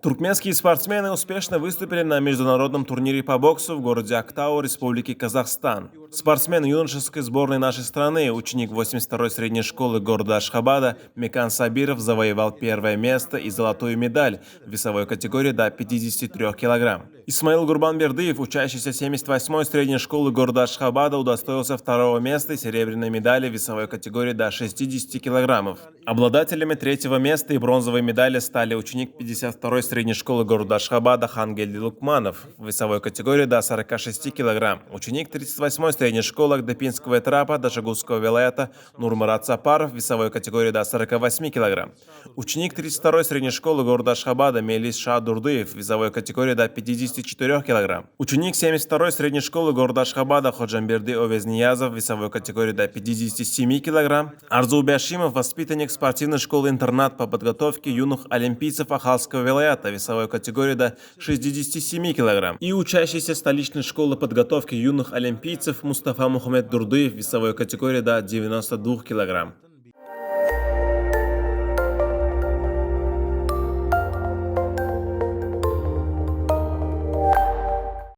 Туркменские спортсмены успешно выступили на международном турнире по боксу в городе Актау, Республики Казахстан. Спортсмен юношеской сборной нашей страны, ученик 82-й средней школы города Ашхабада Мекан Сабиров завоевал первое место и золотую медаль в весовой категории до 53 килограмм. Исмаил Гурбанбердыев, учащийся 78-й средней школы города Ашхабада, удостоился второго места и серебряной медали в весовой категории до 60 килограммов. Обладателями третьего места и бронзовой медали стали ученик 52-й средней школы города Ашхабада Хангелди Лукманов в весовой категории до 46 килограмм, ученик 38-й средней школы Агдапинского этапа Дашагузского вилаята Нурмурат Сапаров в весовой категории до 48 килограмм, ученик 32-й средней школы города Ашхабада Мелис Шадурдыев в весовой категории до 54 килограмм, ученик 72-й средней школы города Ашхабада Ходжамберди Овезниязов в весовой категории до 57 килограмм, Арзу Бяшимов, воспитанник спортивной школы-интернат по подготовке юных олимпийцев Ахалского вилаята в весовой категории до 67 килограмм, и учащийся столичной школы подготовки юных олимпийцев Мустафа Мухаммед Дурдыев в весовой категории до 92 килограмм.